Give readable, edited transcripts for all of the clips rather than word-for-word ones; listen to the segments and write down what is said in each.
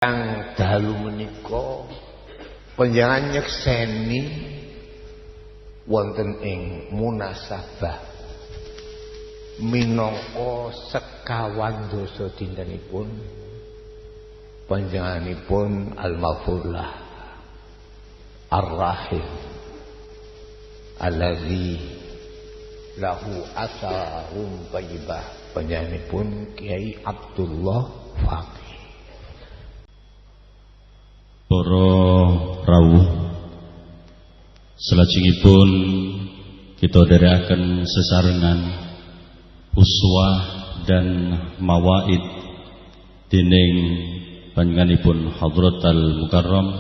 Kang dalu menika panjenengan nyekseni wonten ing munasabah minangka sekawan dosa dintenipun panjenenganipun al-Maghfurlah ar-Rahim allazi lahu asarun thayyibah panjenenganipun Kiai Abdullah Faqih. Para rawuh salajengipun kita dherekaken sesarengan uswah dan mawaid dening panjenenganipun Hadratul Mukarram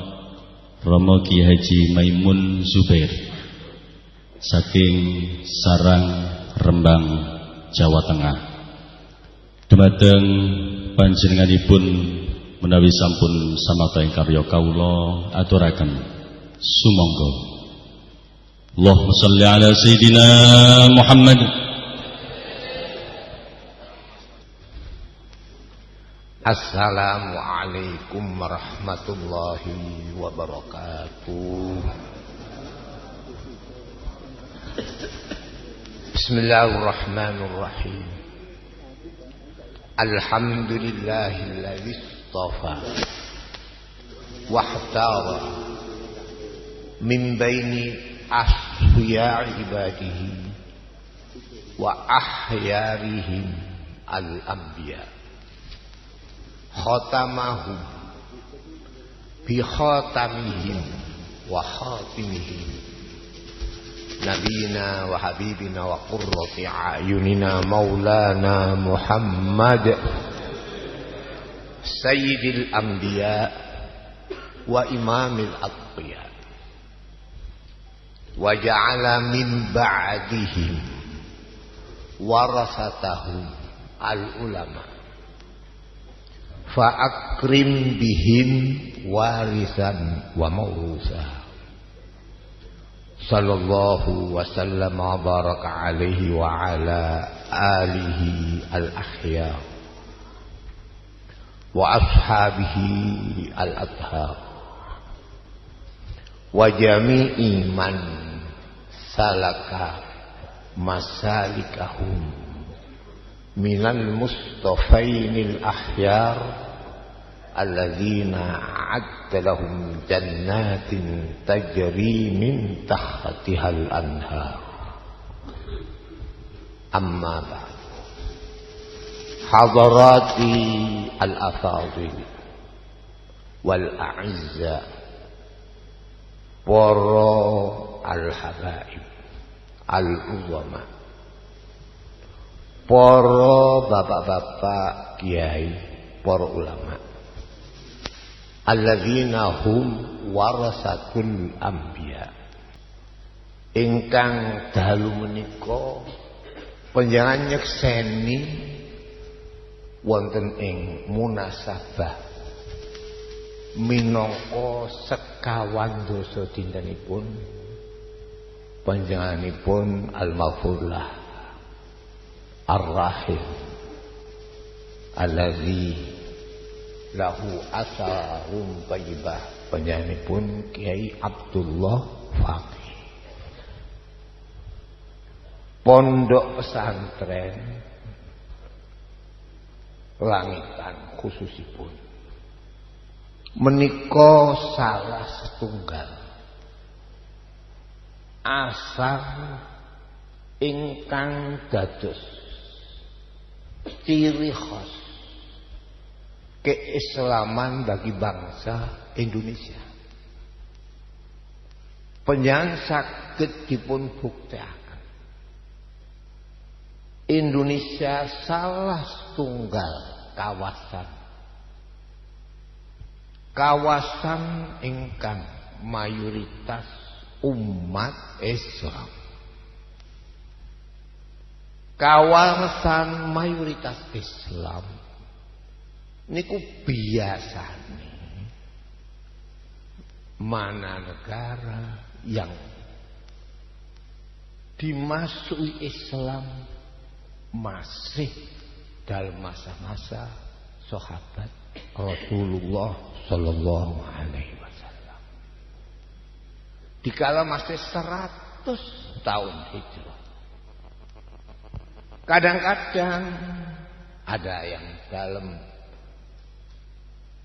Rama Ki Haji Maimun Zubair saking Sarang Rembang Jawa Tengah. Dumateng panjenenganipun menawi sampun samata ing karya kawula aturaken sumangga. Allahumma shalli ala sayidina Muhammad. Assalamualaikum warahmatullahi wabarakatuh. Bismillahirrahmanirrahim. Alhamdulillahilladzi طافا واحتار من بين أصفياء عباده وأحيارهم الأنبياء ختمهم بخاتمهم وخاتمهم نبينا وحبيبنا وقرة أعيننا مولانا محمد سيد الأنبياء وإمام الأتقياء وجعل من بعدهم ورثتهم العلماء فأكرم بهم وارثا وموروثا صلى الله وسلم وبارك عليه وعلى آله الأخيار وأصحابه الأطهار وجميع من سلك مسالكهم من المصطفين الأخيار الذين أعد لهم جنات تجري من تحتها الأنهار. أما بعد، حضراتي al-afadhil wal a'izza para al-habaib al-uzama, para bapak-bapak kiai, para ulama, alladzina hum warasatul anbiya, ingkang dalu menika panjenengan nyekseni wonten ing munasabah minangka sekawan dosa dintenipun panjenenganipun al-Maghfurlah ar-Rahim allazi lahu asarun thayyibah panjenenganipun Kiai Abdullah Faqih. Pondok pesantren Langitan khususipun menika salah setunggal asar ingkang dados ciri khas keislaman bagi bangsa Indonesia. Panjenengan saged dipun buktekaken Indonesia salah setunggal kawasan ingkang mayoritas umat Islam, kawasan mayoritas Islam niku biasane mana negara yang dimasuki Islam masih dalam masa-masa sahabat Rasulullah sallallahu alaihi wasallam. Dikala masih 100 tahun hijrah. Kadang-kadang ada yang dalam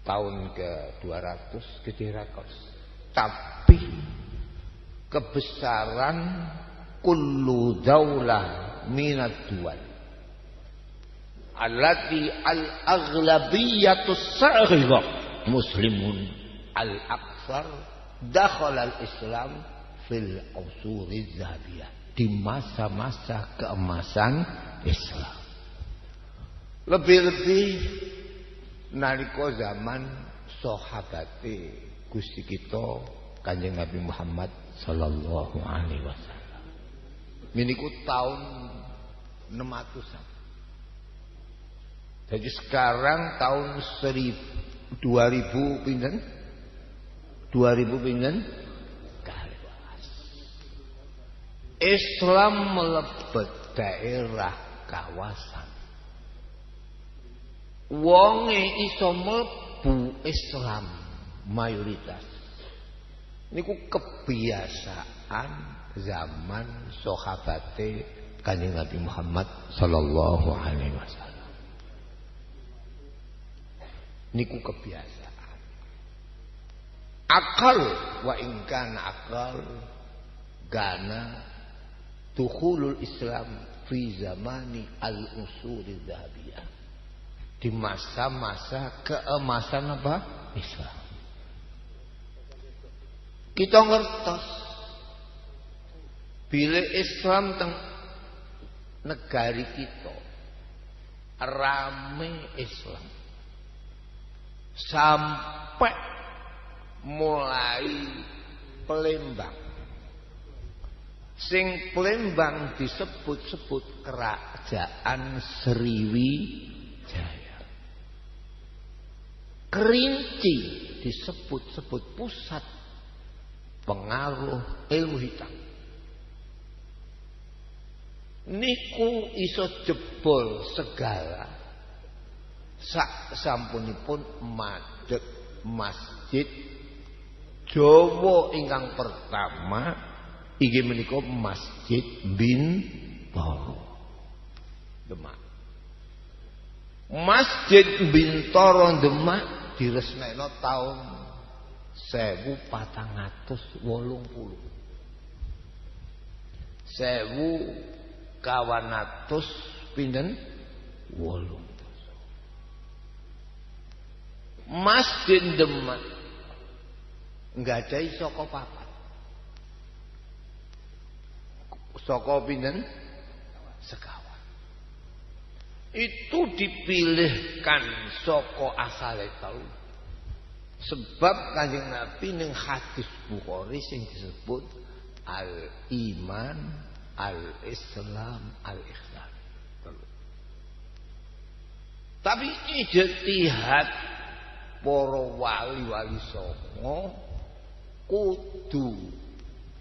tahun ke-200 ke 300. Tapi kebesaran kullu daulah minad dual allati al-aghlabiyatus saghira muslimun al-aktsar dakhala al-islam fil usuriz zahabiyah, di masa-masa keemasan Islam. Lebih-lebih nalika zaman sahabate Gusti kita Kanjeng Nabi Muhammad sallallahu alaihi wasallam. Miniku tahun 600-an. Jadi sekarang tahun 2000 pinten? 2000 pinten? Islam melebet daerah kawasan. Wonge iso mlebu Islam mayoritas. Niku kebiasaan zaman sahabate Kanjeng Nabi Muhammad sallallahu alaihi wasallam. Niku kebiasaan. Akal wa in kana akal gana dukhulul Islam fi zamani al-usuri dhahabiyah, di masa-masa keemasan apa? Islam. Kita ngertos bila Islam teng negari kita rame Islam sampai mulai Palembang. Sing Palembang disebut-sebut kerajaan Sriwijaya. Kerinci disebut-sebut pusat pengaruh ilmu hitam. Niku iso jebol segala sak sampunipun madhep masjid Jawa ingkang pertama inggih menika Masjid Bintoro Demak. Masjid Bintoro Demak diresmekno taun 1480. 1400 pinten 8. Masjid Demak nggadahi saka papat. Saka pinten? Sekawan. Itu dipilihkan saka asale tau. Sebab Kanjeng Nabi ning hadis Bukhari sing disebut al-iman, al-islam, al-ihsan. Tapi ijtihad para wali-wali songo kudu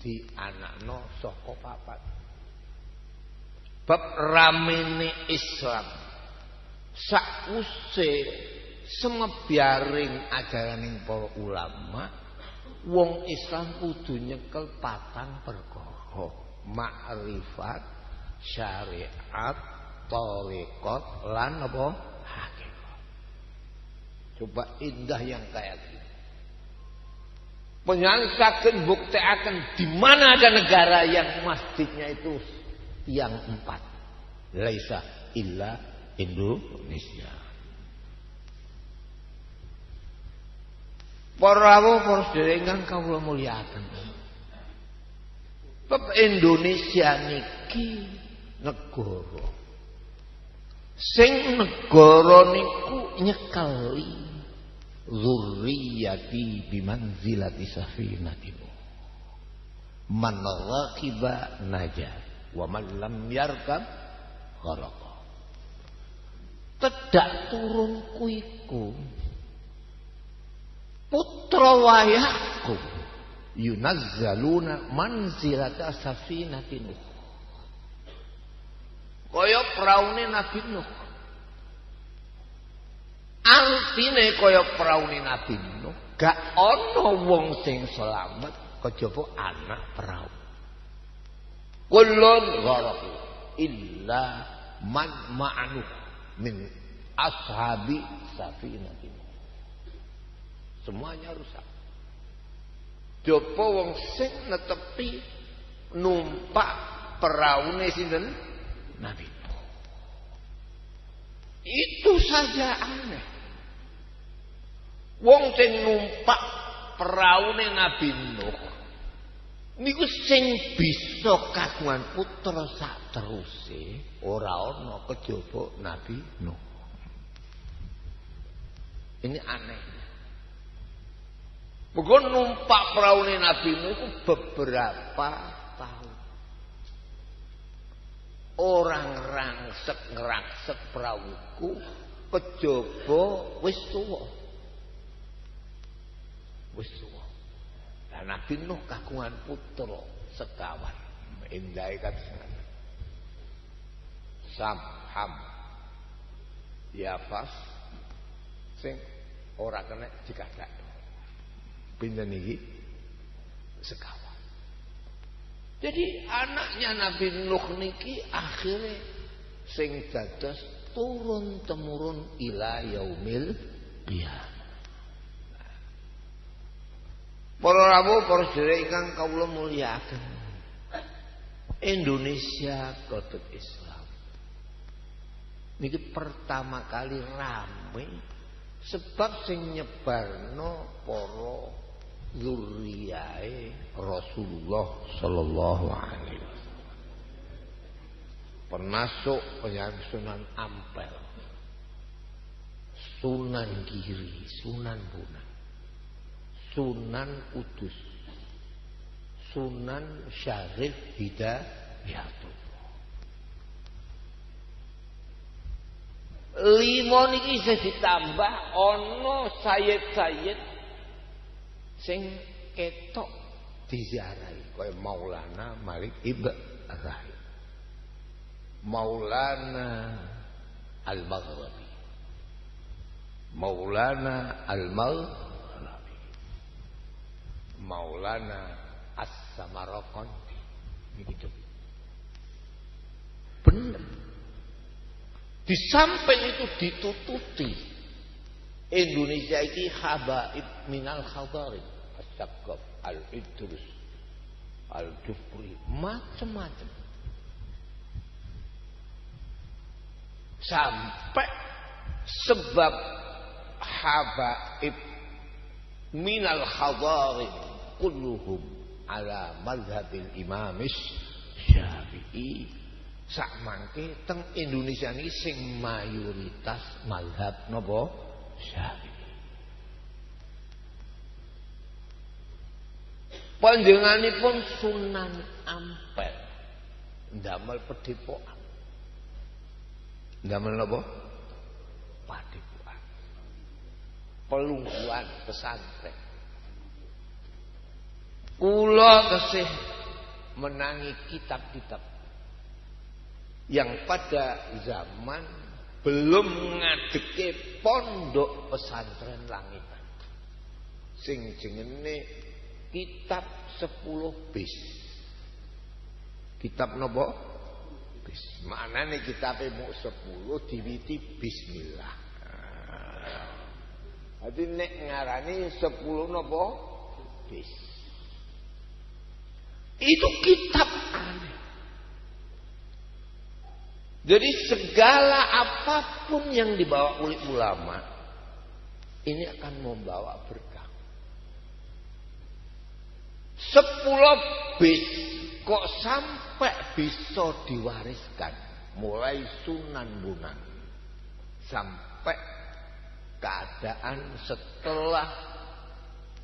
dianakno saka papat. Bab ramene Islam sakuse semebyaring ajaraning para ulama, wong Islam kudu nyekel 4 perkara: makrifat, syariat, thariqat lan apa hakikat. Coba indah yang kayak gitu. Penyangkakan buktiakan di mana ada negara yang masjidnya itu yang 4. Laisa illa Indonesia. Para sedherek kawula mulyakaken. Bab Indonesia niki negara. Sing negara niku nyekeli zurriyati bimanzilati safinatin. Man raqiba naja wa man lam yarkab gharaqa. Tedak turunku iku putra wayahku yunazzaluna manzilata safinatin. Kaya praune Nabi Nuh. Artine kaya praune Nabi Nuh, gak ana wong sing slamet kejaba anak perahu. Kullun gharaqu illa man ma'anu min ashabi safinah. Semuanya rusak. Jopo wong sing netepi numpak peraune sinten Nabi Nuh. Itu saja aneh. Wong sing numpak peraune Nabi Nuh niku sing bisa kagungan putra sak teruse ora ana kejaba Nabi Nuh. Ini aneh. Mergo numpak peraune Nabi Nuh itu beberapa tahun. Orang rangsek perahuku kejaba wis tuwa. Wis tuwa. Lah Nabi Nuh kagungan putra sekawan. Endahe kados Sam, Ham, Yafas sing ora kena dikadak. Pinten iki sekawan. Jadi anaknya Nabi Nuh niki akhirnya sing dados turun temurun ila yaumil qiyamah. Para rawuh, para sedherek ingkang kawula mulyakaken. Indonesia kotut Islam. Niki pertama kali rame sebab sing nyebarno para zuriyae Rasulullah sallallahu alaihi wasallam. Termasuk yang Sunan Ampel, Sunan Giri, Sunan Bonang, Sunan Kudus, Sunan Syarif Hidayatullah. 5 niki isih ditambah ana sayyid-sayyid sing ketok diziarahi kaya Maulana Malik Ibrahim, Maulana Al-Maghribi, Maulana Al-Maghribi, Maulana As-Samarqandi. Begitu. Benar. Di samping itu ditututi Indonesia ini habaib minal khabarib, As-Sakaf, Al-Idrus, Al-Jufri, macam-macam. Sampai sebab habaib minal khabarib kulluhum ala madhabil Imam Syafi'i. Sak mangke teng Indonesia ini sing mayoritas mazhab napa Syafi'i. Panjenenganipun Sunan Ampel ndamel padepokan. Ndamel napa? Padepokan. Pelungguhan pesantren. Kula tesih menangi kitab-kitab yang pada zaman belum ngadeke pondok pesantren Langitan. Sing jenenge kitab 10 bis. Kitab napa? Bis. Maknane kitabe muk 10 diwiti bismillah. Dadi nek ngarani 10 napa? Bis. Itu kitab aneh. Jadi segala apapun yang dibawa oleh ulama ini akan membawa berkah. 10 bis kok sampai bisa diwariskan mulai Sunan Bonang sampai keadaan setelah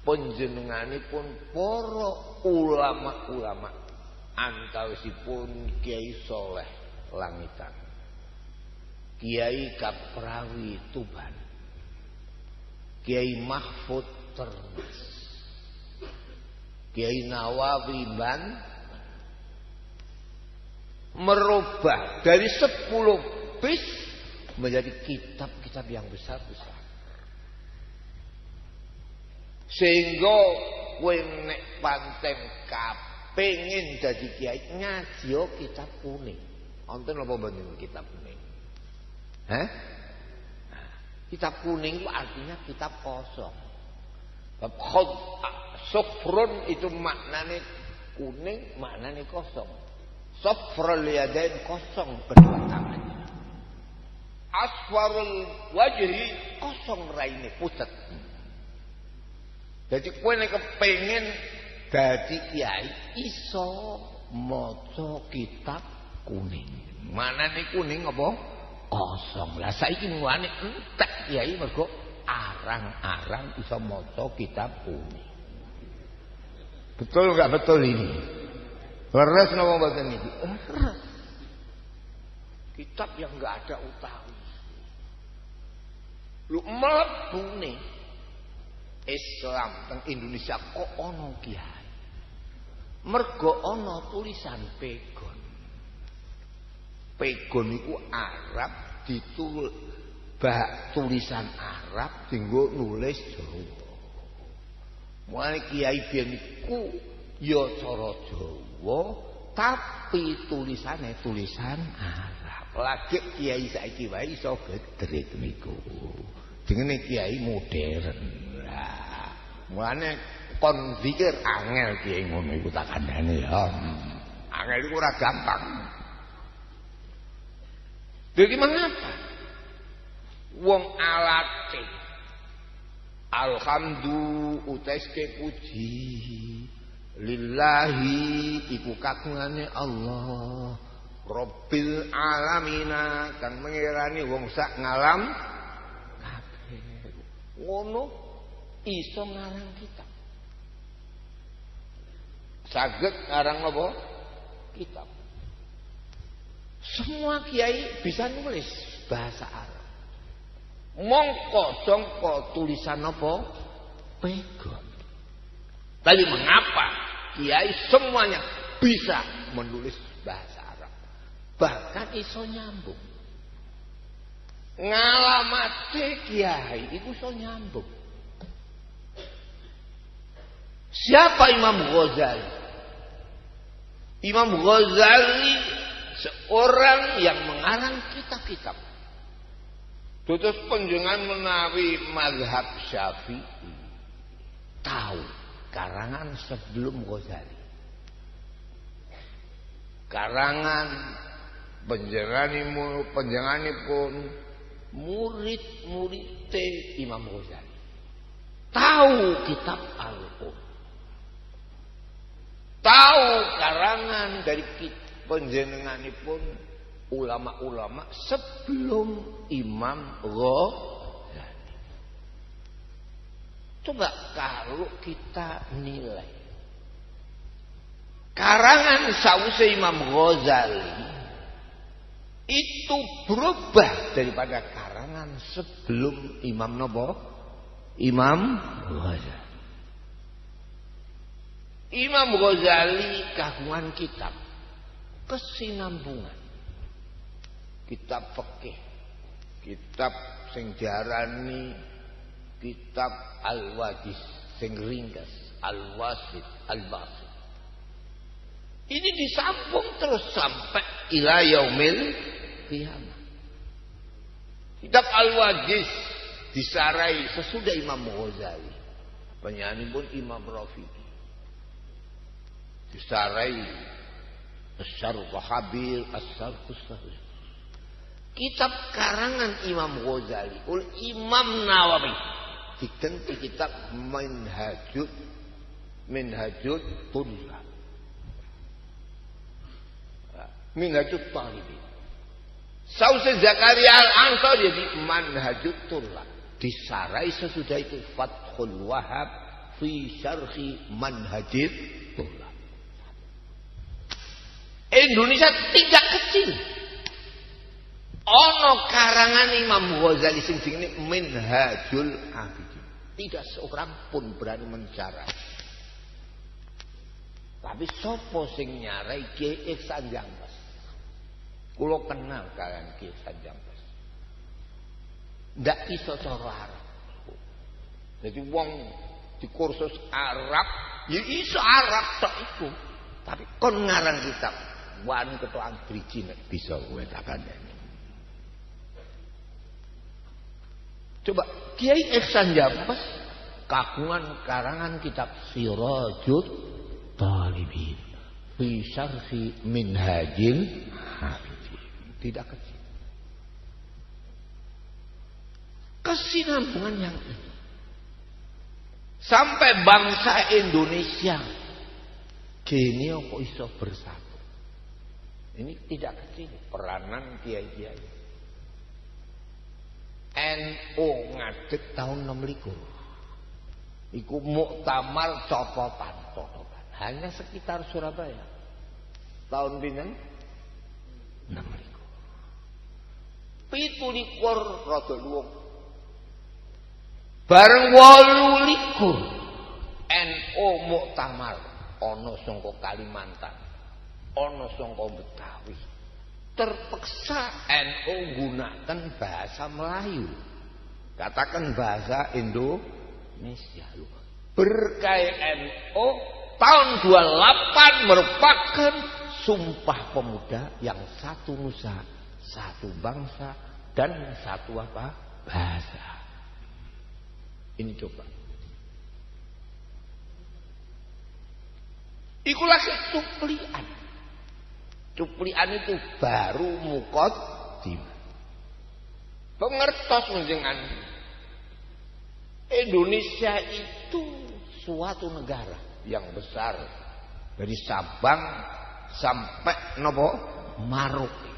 panjenenganipun para ulama-ulama antawisipun Kiai Soleh Langitan, Kiai Kaprawi Tuban, Kiai Mahfud Termas, Kiai Nawawi Ban, merubah dari 10 bis menjadi kitab-kitab yang besar-besar. Sehingga kowe nek pancen kepengin dadi kiai ngaji kitab kuning. Wonten apa mboten kitab kuning? Hah? Kitab kuning itu artinya kitab kosong. Bab sufrun itu maknanya kuning, maknanya kosong. Sufrul yadain kosong kedua tangannya. Asfarul wajhi kosong raine pucat. Jadi kowe nek kepengin dadi kiai iso maca kitab kuning. Manane kuning apa? Kosong. Lah saiki mulane entek kiai mergo arang-arang iso maca kitab kuning. Betul enggak betul ini? Leres napa mboten iki? Leres. Kitab yang enggak ada utawi. Lu mlebune Islam teng Indonesia kok ana kiai. Mergo ana tulisan pegon. Pegon iku Arab tulisan Arab dienggo nulis Jawa. Mulane kiai biyen iku ya cara Jawa tapi tulisannya tulisan Arab. Lagi kiai saiki wae iso gedret niku. Jenenge kiai modern. Lah, mulane kon zikir angel kiai ngono iku tak kandhane ya. Angel iku ora gampang. Jadi mengapa? Wong alate alhamdulillah uteske puji lillahi iku kagungane Allah Rabbil alamina kang mengirani wong sak ngalam kabeh. Ngono iso ngarang kitab. Saged ngarang apa? Kitab. Semua kiai bisa nulis bahasa Arab. Mongko sangka tulisan apa? Pegon. Tapi mengapa kiai semuanya bisa menulis bahasa Arab? Bahkan iso nyambung. Ngalamate kiai itu iso nyambung. Siapa Imam Ghazali? Imam Ghazali seorang yang mengarang kitab-kitab. Terus panjenengan menawi mazhab Syafi'i. Tahu karangan sebelum Ghazali. Karangan panjenenganipun murid-murid Imam Ghazali. Tahu kitab Al-Qur'an. Tahu karangan dari panjenenganipun ulama-ulama sebelum Imam Ghazali. Coba kalau kita nilai karangan sause Imam Ghazali itu berubah daripada karangan sebelum Imam Ghazali. Imam Ghazali kagungan kitab kesinambungan. Kitab fikih, kitab sing diarani kitab Al-Wadis sing ringkas, Al-Wasit, Al-Basit. Ini disambung terus sampai ila yaumil qiyamah. Kitab Al-Wadis disarai sesudah Imam Ghazali. Penyanyi pun Imam Rafi'i. Disarai As-Syarh Habir, As-Syarh Sahih. Kitab karangan Imam Ghazali oleh Imam Nawawi diganti kitab Minhajut Tullab. Minhajut Talibin. Sause Zakaria Al-Ansari jadi Manhajut Tullab. Disarai sesudah itu Fathul Wahhab fi syarhi Manhajit Tullab. Indonesia tidak kecil. Ono karangan Imam Ghazali sing jenenge Minhajul Abidin. Tidak seorang pun berani mencarai. Tapi sapa sing nyarai Ki Ihsan Jambas? Kula kenal kalian Ki Ihsan Jambas. Ndak iso cara Arab. Jadi wong di kursus Arab, ya iso Arab tok iku. Tapi kon ngarang kitab wani ketokan driji nek bisa kowe tak kandhani. Coba Kiai Ihsan Jambes kagungan karangan kitab Sirajut Talibin fi syarhi Minhajil Hafidhin. Tidak kecil. Kesinambungan yang ini sampai bangsa Indonesia gini kok iso bersatu. Ini tidak kecil peranan kiai-kiai. NU ngadeg tahun 26. Iku muktamar copotan. Hanya sekitar Surabaya. Tahun pinten? 26. 17 rada luwung. Bareng 28 NU muktamar ana saka Kalimantan, ana saka Betawi. Terpaksa NU gunakan bahasa Melayu. Katakan bahasa Indonesia. Berkah NU tahun 28 merupakan Sumpah Pemuda yang satu nusa, satu bangsa dan satu apa? Bahasa. Ini coba. Ikulah cuplian. Cuplian itu baru muqaddimah. Pengertos menjengan Indonesia itu suatu negara yang besar dari Sabang sampai nopo Maroke.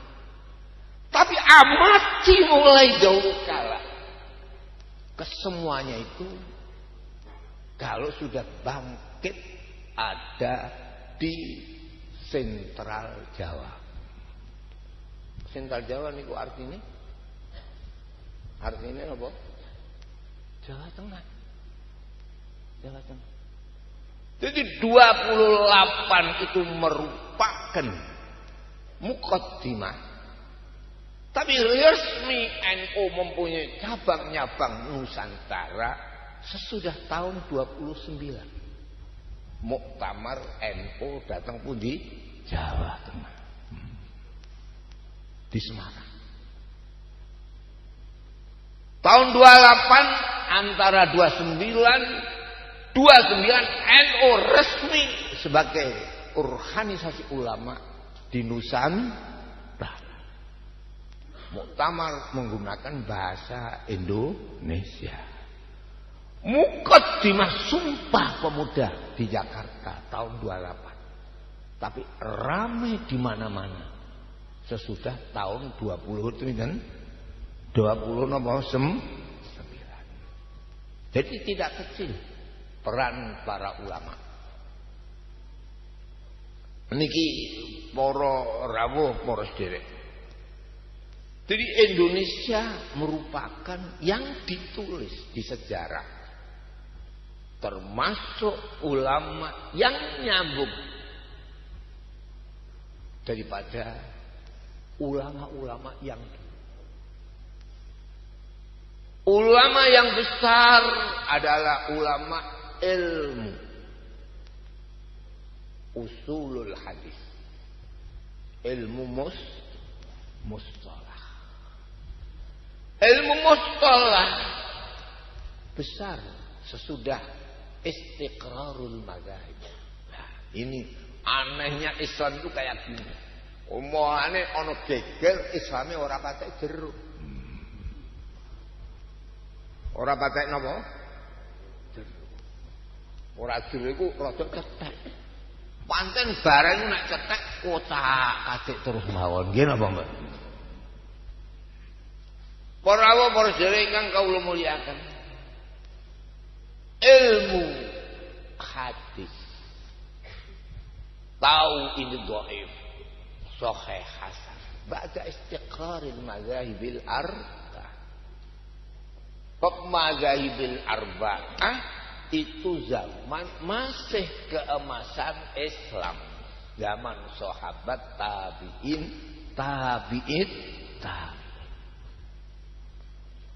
Tapi amati mulai dahulu kala kesemuanya itu kalau sudah bangkit ada di sentral Jawa. Sentral Jawa niku artinya apa? Jawa Tengah. Jawa Tengah. Jadi 28 itu merupakan muqaddimah. Tapi resmi NU mempunyai cabang-cabang Nusantara sesudah tahun 29. Muktamar NU datang pun di Jawa Tengah. Di Semarang. Tahun 28 antara 29 NU resmi sebagai organisasi ulama di Nusantara. Muktamar menggunakan bahasa Indonesia. Muqaddimah Sumpah Pemuda di Jakarta tahun 28. Tapi ramai di mana-mana. Sesudah tahun 20 itu kan 20 nomor 9. Jadi tidak kecil peran para ulama. Niki para rawuh para sederek. Jadi Indonesia merupakan yang ditulis di sejarah. Termasuk ulama yang nyambung daripada ulama-ulama yang ulama yang besar adalah ulama ilmu usulul hadis, ilmu mustalah. Ilmu mustalah besar sesudah istiqrarul mazhab. Nah, ini anehnya Islam itu kayak gini. Omongane ana geger, Islame ora patek jero. Ora patek napa? Jero. Ora jero iku rada cetek. Panten bareng nek cetek kotak-katik terus mawon. Nggih napa, Mbak? Para sedherek ingkang kawula mulyakaken. Ilmu hadis. Tahu ini dhaif, sahih hasan. Ba'da istiqraril madzahibil arba'ah. Madzahibil arba'ah itu zaman masih keemasan Islam. Zaman sahabat tabi'in.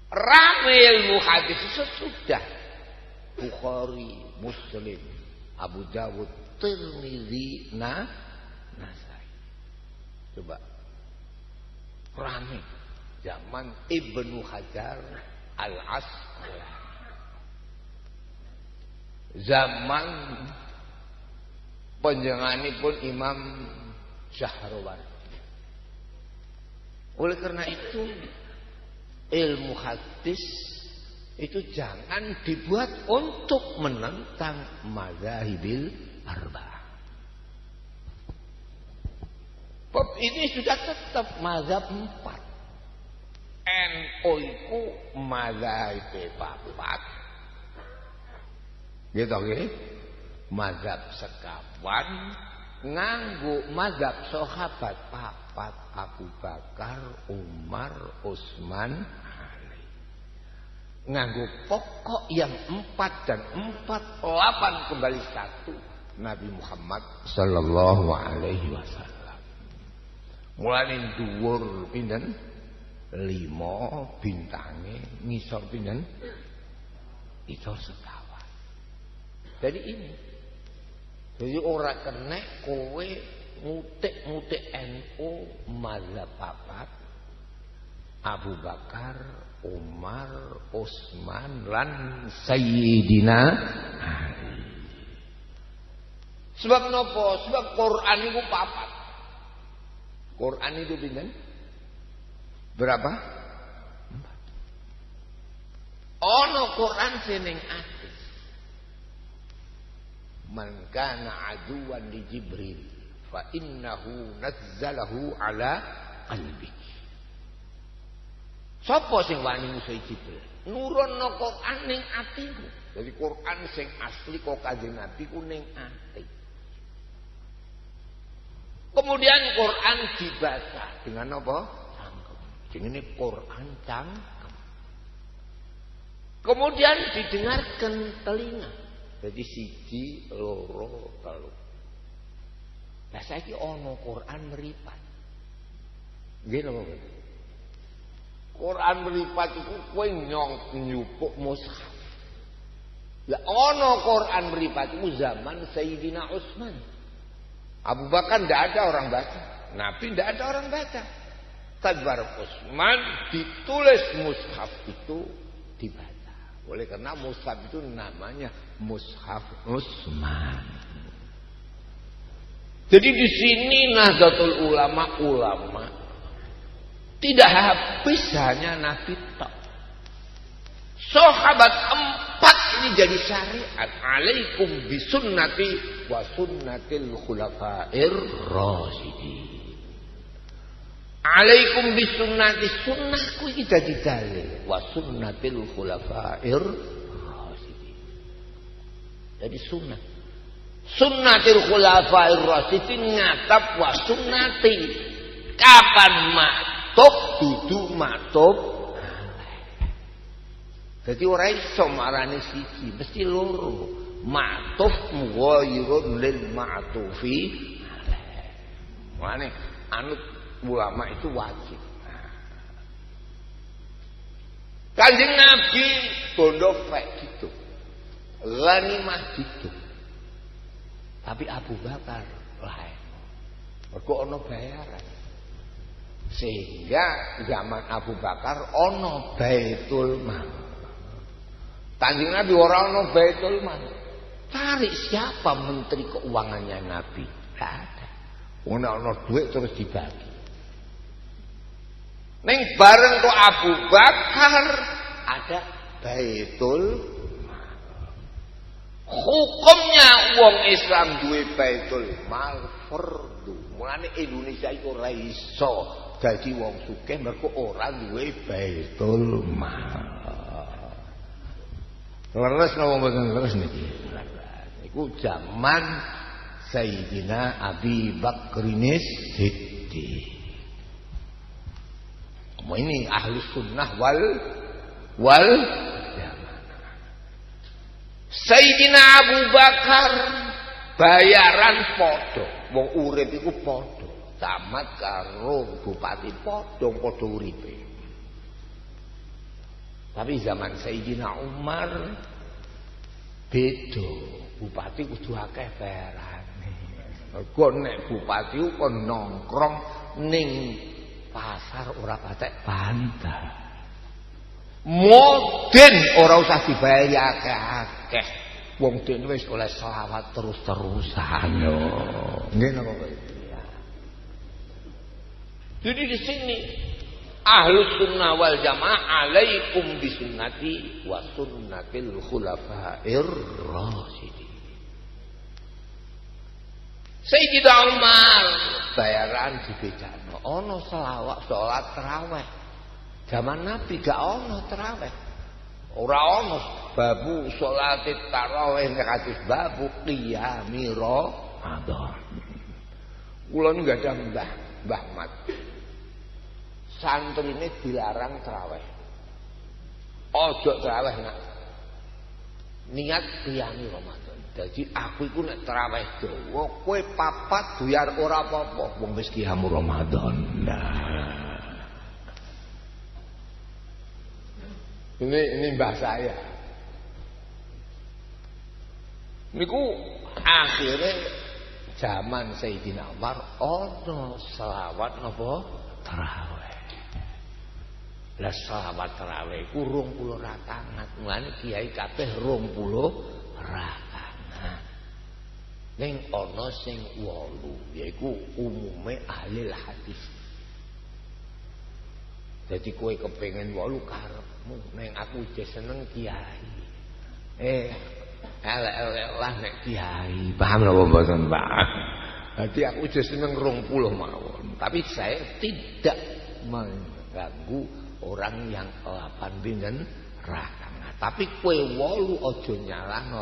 Ramai ilmu hadis sesudah Bukhari, Muslim, Abu Dawud, Tirmidzi, Nasai. Coba rame zaman Ibnu Hajar Al-Asqalani, zaman panjenenganipun Imam Syahrawardi. Oleh karena itu ilmu hadis itu jangan dibuat untuk menentang mazhabil arba'ah. Bab ini sudah tetap mazhab 4. NU iku mazhab 4. Gitu nggih. Mazhab sekawan nganggo mazhab sahabat 4, Abu Bakar, Umar, Utsman, Ali. Nganggo pokok yang 4 dan 4 8 kembali 1 Nabi Muhammad sallallahu alaihi wasallam. Mulane dhuwur pinten? 5 bintange, ngisor pinten? Ngisor sekawan. Jadi ini. Jadi ora kena kowe ngutik-ngutik NU mazhab 4, Abu Bakar, Umar, Utsman lan Sayyidina Ali. Sebab napa? Sebab Quran itu 4. Quran itu pinten? Berapa? 4. Ono Quran seneng ati. Man kana aduwan li Jibril fa innahu nazzalahu ala qalbik. Sapa sing wani musuh Jibril? Nurono Quran ning atimu. Jadi Quran sing asli kok Kanjeng Nabi ku ning ati. Kemudian Quran dibaca dengan apa? Cangkem. Jenenge Quran cangkem. Kemudian didengarkan telinga. Jadi 1, 2, 3. Lah saiki ana Quran mripat. Nggih napa mboten? Quran mripat iku kowe nyupuk mushaf. Lah ana Quran mripat iku zaman Sayyidina Utsman. Abu Bakar ndak ada orang baca. Nabi ndak ada orang baca. Tabar Utsman ditulis mushaf itu dibaca. Oleh karena mushaf itu namanya Mushaf Utsman. Jadi di sini Nahdlatul Ulama tidak habis hanya Nabi tok. Sahabat 4 ini jadi syariat. Alaikum bisunnati wa sunnatil khulafair rasyidin. Alaikum bisunnati, sunnahku iki dadi dalil, wa sunnatil khulafair rasyidin. Jadi sunnah. Sunnatil khulafair rasyidin ngatap wa sunnati. Kapan matub dudu matub. Jadi ora iso marani siji, mesti loro. Matuf mughayirun lil ma'tufi. Mane anut ulama itu wajib. Kanjeng Nabi bondo fek gitu. Ghanimah gitu. Tapi Abu Bakar lain. Mergo ana bayaran. Sehingga zaman Abu Bakar ana Baitul Mal. Kanjeng Nabi ora ana Baitul Mal. Cari siapa menteri keuangannya Nabi? Tidak ada. Ana duit terus dibagi. Neng bareng kok Abu Bakar ada Baitul Mal. Hukumnya wong Islam duwe Baitul Mal fardu. Mulane Indonesia iku ora iso dadi wong sugih mergo ora duwe Baitul Mal. Leres napa mboten leres niki? Iku zaman Sayyidina Abi Bakrinis Siddiq. Ini ahli sunnah wal jamaah. Sayyidina Abu Bakar bayaran podo, wong urip iku podo, camat karo bupati podo uripe. Tapi zaman Sayyidina Umar Beda. Bupati kudu akeh bayarane. Kok nek bupati kok nongkrong ning pasar ora patek bantah. Moden ora usah dibayar akeh. Wong dene wis oleh selawat terus-terusan yo. Nggih napa Pak? Jadi di sini Ahlus Sunnah wal Jamaah alaikum bisunnati wa sunnatil khulafa'ir rasyidin. Sayyidina Umar bayaran dibedakno ana selawat salat tarawih. Zaman Nabi gak ana tarawih. Ora ana babu salat tarawih nek hadis babu qiyami Ramadan. Kula enggak ada Mbah Mat. Santrine dilarang tarawih. Ojo tarawih nak. Niat qiyami Ramadan. Jadi aku iku nek tarawih dawa kowe papat buyar ora apa-apa wong wis qiyam Ramadan. Nah. Ini mbah saya. Niku akhirnya zaman Sayyidina Umar ono selawat napa tarawih. Lah selawat tarawih ku 20 rakaat. Mulane kiai kabeh 20 rakaat. Ning ana sing 8 yaiku umume ahli hadis. Jadi kowe kepengin 8 karepmu, ning aku wis seneng kiai. Elek-elek lah nek kiai. Paham napa mboten, Pak? Jadi aku wis seneng 20 mawon. Tapi saya tidak mengganggu orang yang 8 pinten rakaat. Tapi kowe 8 aja nyalahno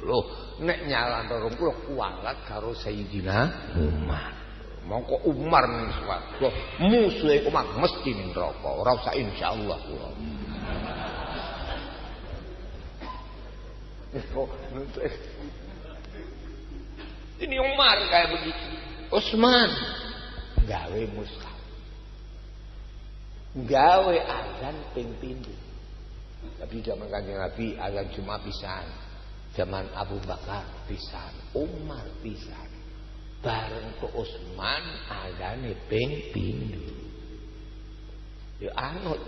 20. Nek nyalahno 20 kualat karo Sayyidina Umar. Mongko Umar ning swarga, musuhe Umar mesti ning neraka. Ora usah insyaallah kula. Ini Umar kayak begitu. Utsman gawe mushaf. Gawe azan ping pindho. Tapi zaman Kanjeng Nabi azan Jumat pisan. Zaman Abu Bakar pisan, Umar pisan. Bareng ke Utsman azane ping pindho. Ya anut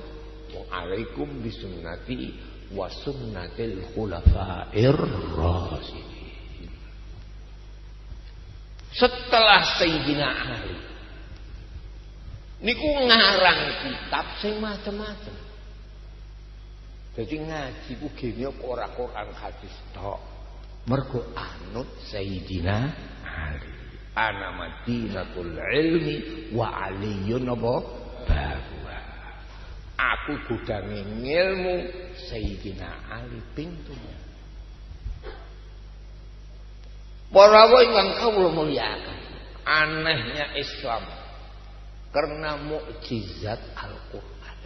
alaikum bisunnati wa sunnatil khulafa'ir rasyidin. Setelah Sayyidina Ali niku ngarang kitab sing macem-macem. Jadi ngaji ku gene ora Quran hadis tok. Mergo anut Sayyidina Ali. Ana madinatul ilmi wa aliyun apa bahwa aku gudange ilmu Sayyidina Ali pintunya. Para ingkang kawula muliakan, anehnya Islam karena mukjizat Al-Qur'an.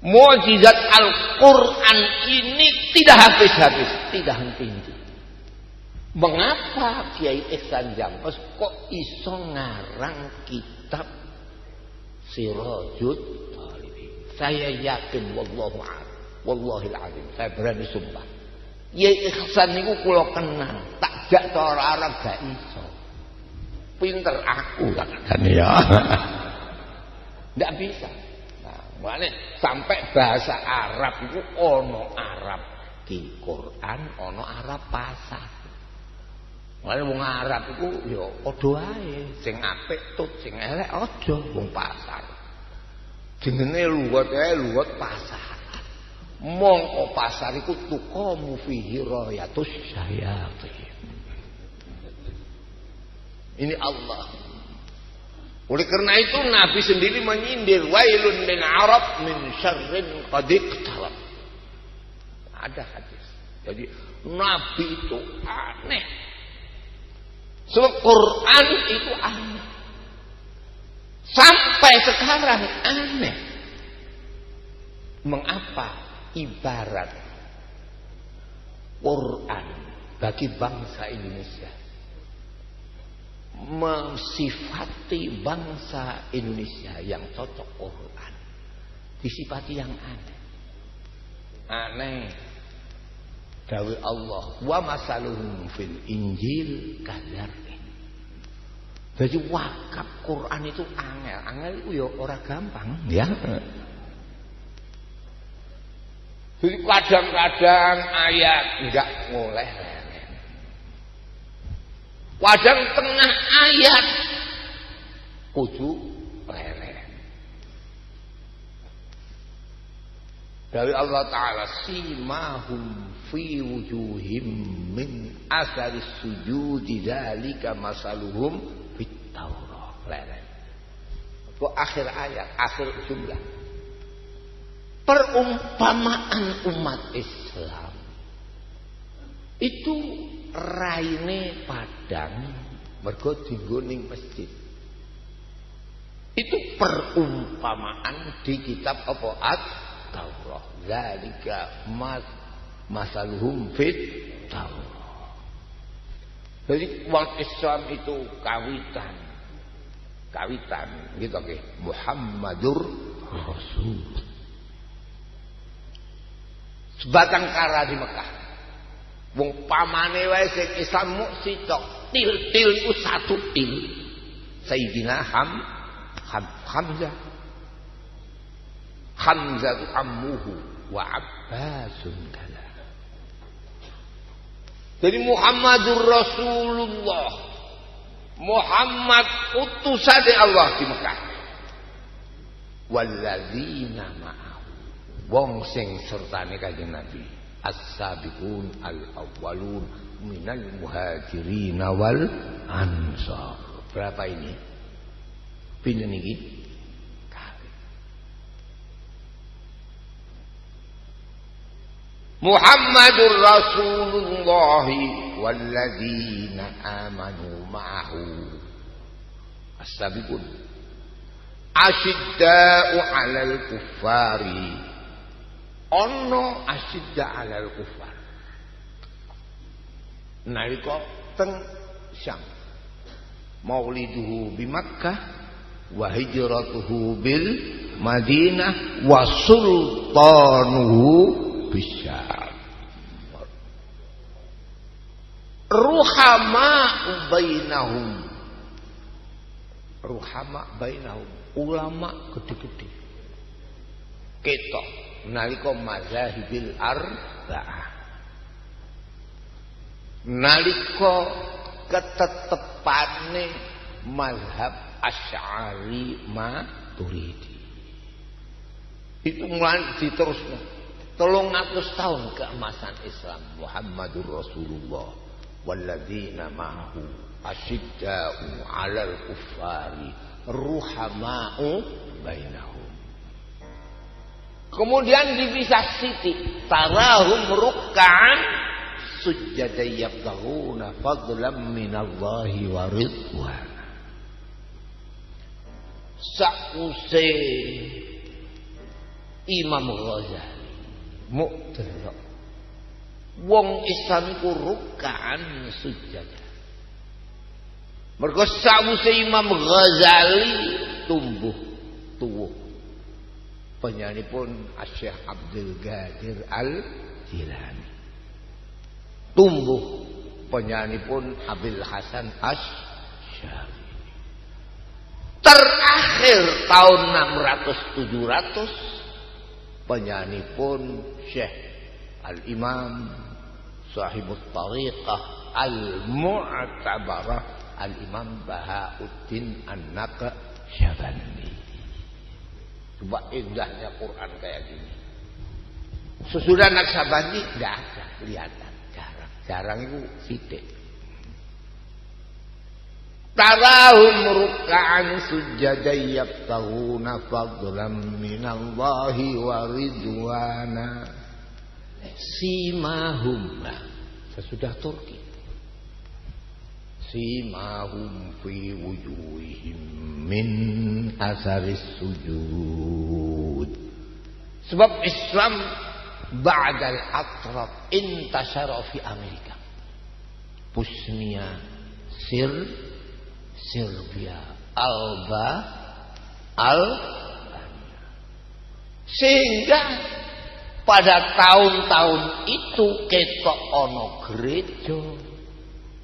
Mukjizat Al-Qur'an ini tidak habis-habis, tidak henti-henti. Mengapa Kiai Ihsan Jampes kok iso ngarang kitab Sirajul Talibin? Saya yakin wallahil azim, saya berani sumpah. Kiai Ihsan niku kula kenal, tak jak cara Arab gak iso. Pinter aku kan ya. Ndak bisa. Nah, makanya sampai bahasa Arab itu ono Arab di Quran, ono Arab pasar. Wale wong Arab iku ya padha ae, sing apik tut, sing elek aja wong pasar. Jenenge luwet ae luwet pasar. Mongko pasar iku tuqamu fihi rayatus syayatin. Ini Allah. Oleh karena itu Nabi sendiri menyindir wailun lil Arab min syarrin qad iqtarab. Ada hadis. Jadi Nabi itu aneh. Sebab Quran itu aneh. Sampai sekarang aneh. Mengapa ibarat Quran bagi bangsa Indonesia mensifati bangsa Indonesia yang cocok Quran disifati yang aneh. Aneh. Dawuh Allah, wa masaluhum fil Injil kadzar'in. Jadi wakaf Quran itu angel. Angel itu ya ora gampang, ya. Jadi kadang-kadang ayat enggak ngoleh. Kadang tengah ayat kudu leleh. Dari Allah Ta'ala, simahum fi wujuhim min asari sujudi dzalika masaluhum fit Taurah. Leleh. Itu akhir ayat, akhir jumlah. Perumpamaan umat Islam itu raine padang mergo dienggo ning masjid. Itu perumpamaan di kitab apa? At-Taurah. Zalika masaluhum fit Taurah. Jadi umat Islam itu kawitan gitu nggih. Muhammadur Rasul. Sebatang kara di Mekah. Wong pamane wae sing Islam muk sitok. Til iku satu til. Sayyidina Hamzah. Hamzah itu ammuhu wa Abbasun kala. Jadi Muhammadur Rasulullah. Muhammad utusan Allah di Mekah. Walladzina ma'ahu. Wong sing sertane Kanjeng Nabi. As-sabiqun al-awwalun minal muhajirin wal ansar. Berapa ini? Pinten iki? Muhammadur Rasulullah walladzina amanu ma'ahu. As-sabiqun asyidda'u 'alal kuffari. Ono asyidda 'alal kuffar. Nalika teng Syam. Mauliduhu bi Makkah wa hijratuhu bil Madinah wa sultanuhu bisyam. Ruhama bainahum. Ulama gede-gede. Ketok nalika mazahibil arba'ah. Nalika ketetepane mazhab Asy'ari Maturidi. Itu mulai diterusno 300 tahun keemasan Islam. Muhammadur Rasulullah walladzina ma'ahu asyidda'u 'alal kuffari ruhama'u bainahum. Kemudian dipisah siti, tarahum ruk'an sujjadan yabtaghuna fadlan minallahi wa ridwana. Sakuse Imam Ghazali mukterok wong Islam iku ruk'an sujjadan. Mergo sakuse Imam Ghazali tumbuh tuwuh penyanyi pun Syekh Abdul Qadir Al-Jilani. Tumbuh penyanyi pun Abil Hasan Asy-Syadzili. Terakhir tahun 600-700 penyanyi pun Syekh Al-Imam Sahibut Tariqah Al-Mu'tabarah Al-Imam Bahauddin An-Naqsyabandi. Coba indahnya Quran kayak gini. Sesudah Naqsyabandi enggak ada kelihatan, jarang itu sithik. Tarahum ruk'an sujjadan yabtaghuna fadlan minallahi wa ridwana. Simahum. Sesudah Turki. Simahum fi wujuhihim min asaris sujud. Sebab Islam ba'dal atraf intashara fi Amerika, Bosnia, Serbia, Albania. Sehingga pada tahun-tahun itu ketok ana gereja,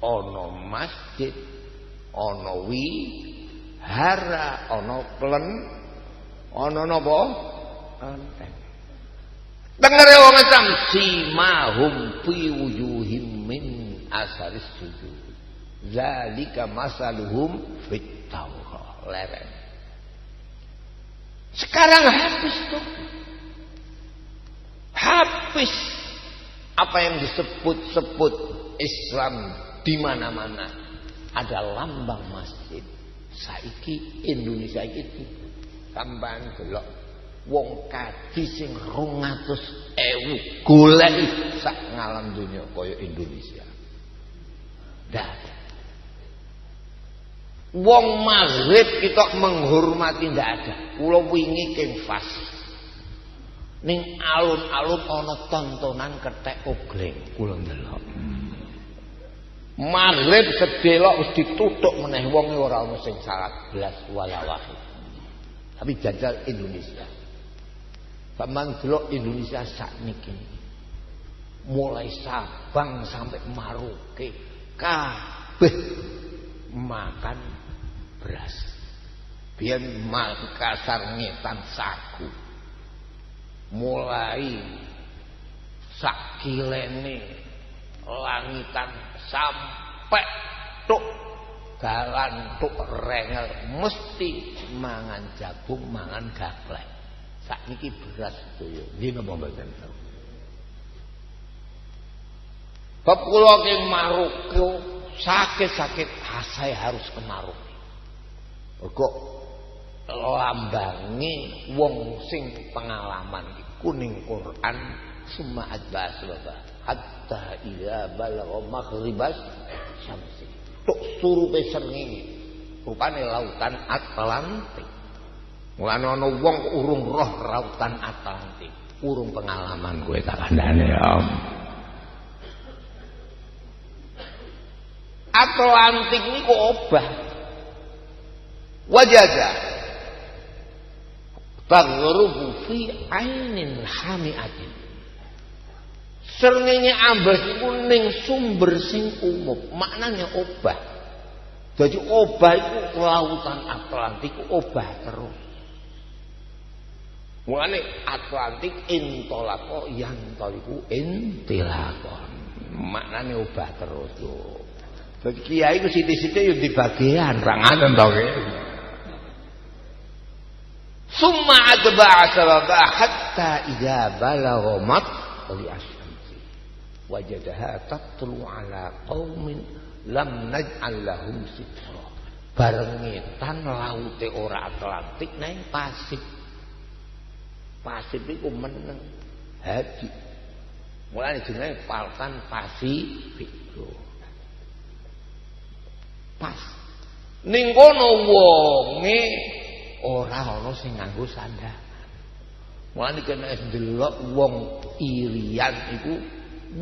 ana masjid, ana wihara, ana klen, ana napa? Anteng. Dengere wong Islam simahum fi wujuhim min asaris sujud. Zalika masaluhum fit Taurah. Leren. Sekarang habis tuh. Habis apa yang disebut-sebut Islam di mana-mana ada lambang masjid. Saiki Indonesia iki tambahan delok wong kaji sing 200.000 golek sak ngalam dunia kaya Indonesia. Dah. Wong Maghrib kita menghormati ndak ada. Kula wingi keng Fas. Ning alun-alun ana tontonan kethek ogleng, kula ndelok. Maghrib sedelok wis dituthuk meneh wong ora ana sing salat blas wala wahid. Tapi jajal Indonesia. Sampeyan delok Indonesia sakniki. Mulai Sabang sampai Maroke kabeh makan beras. Biyen Makassar ngetan sagu. Mulai sakilene langitan sampai tuk dalan tuk rengel mesti mangan jagung, mangan gaplek. Sakniki beras sedaya. Nggih napa mboten? Bab kula ke Maroko sakit-sakit saya harus ke Maroko. Kok lambange wong sing pengalaman iku ning Quran summa adbasaba hatta idza balagha maghribas syamsi. Tok surupe srengenge rupane lautan Atlantik. Mulane ana wong urung roh lautan Atlantik, urung pengalaman kowe tak kandhane ya. Atlantik niku obah. Wajada taghrubu fi ainin hamiatin. Srengenge ambas iku ning sumber sing umum, maknanya obah. Jadi obah iku lautan Atlantik obah terus. Mulane Atlantik intolako yang toliku intilakon. Maknanya obah terus yo. Dadi kiai ku sithik-sithik yo di bagian, ra ngaten to nggih. Summa adba'a sababa hatta idza balagha matli asy-syamsi wajadaha tatlu ala qaumin lam naj'al lahum sitra. Bareng ngetan laute ora Atlantik nang Pasif. Pasif iku meneng haji. Mulane jenenge Falkan Pasifik. Pas ning kono wonge ora ana sing nganggo sandal. Mulane kena ndelok wong irian iku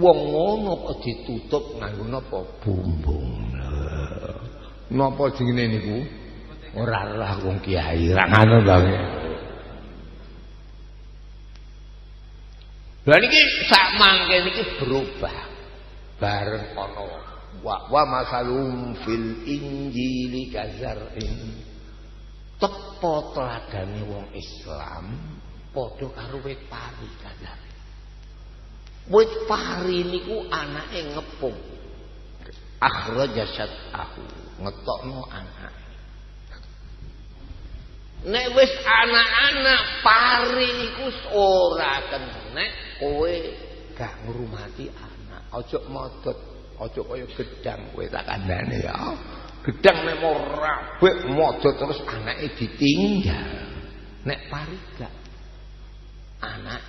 wong ngono kok ditutup nganggo napa bumbung. Napa jenenge niku? Ora lah wong kiai, ra ngono to. Lah niki sak mangke niki berubah bareng ana wa masalum fil injili kazar'in. Tepo teladane wong Islam padha karo wit pari kadare. Wit pari niku anake ngepung. Akhraja syat'ahu, ngetokno anak. Nek wis anak-anak pari iku ora kenek kowe gak ngrumati anak. Aja modot, aja kaya gedang kowe tak kandhane ya. Gedang nek mau rabek modot terus anake ditinggal. Nek pari gak anak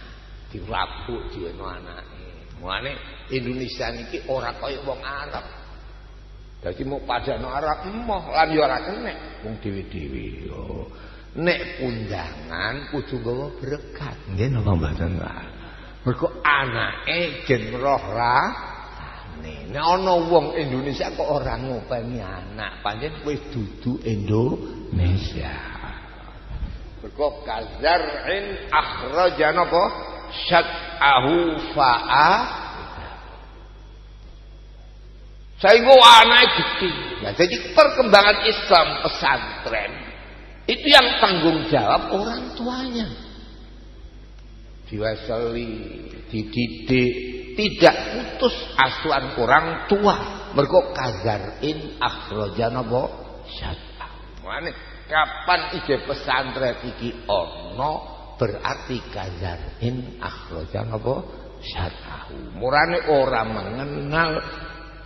dirabuk dieno anake. Mulane Indonesia niki ora kaya wong Arab. Dadi mau padano Arab emoh lan ya ora kenek wong dhewe-dhewe yo. Nek undangan kudu nggawa berkat. Nggih napa mboten, Pak? Mergo anake jen roh rasane. Nek ana wong Indonesia kok ora ngopeni anak, pancen wis dudu Indonesia. Mergo kazar'in akhraja napa? Syat fa'a sehingga anaknya gede. Nah, jadi perkembangan Islam pesantren itu yang tanggung jawab orang tuanya. Diwasali, dididik, tidak putus asuhan orang tua. Mergo kazarin akhraja napa syat'a. Mane kapan ide pesantren iki ana berarti kazarin akhraja napa syat'ahu. Murane ora mengenal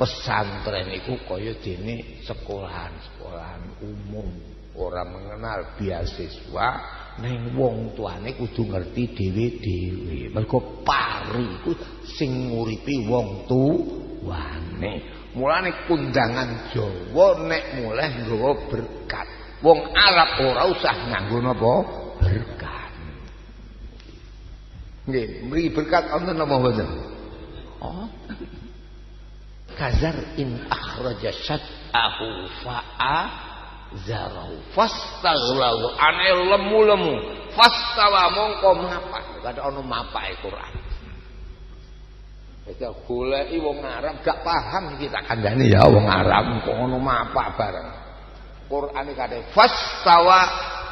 pesantren iku kaya dene sekolahan-sekolahan umum, ora mengenal beasiswa ning wong tuane kudu ngerti dhewe-dhewe. Mergo pari iku sing nguripi wong tuwane. Mulane kundangan Jawa nek mulih nggawa berkat. Wong Arab ora usah nganggo napa berkat. Nggih, mriki berkat wonten napa mboten? Oh. Kazar in akhraja syat'ahu fa'a zarau fastaghlalu ane lemu-lemu fastawa mongko mapak. Kada ana mapake Quran. Iki goleki wong Arab gak paham iki tak kandhani ya wong Arab kok ngono mapak bareng. Qur'ane kate fastawa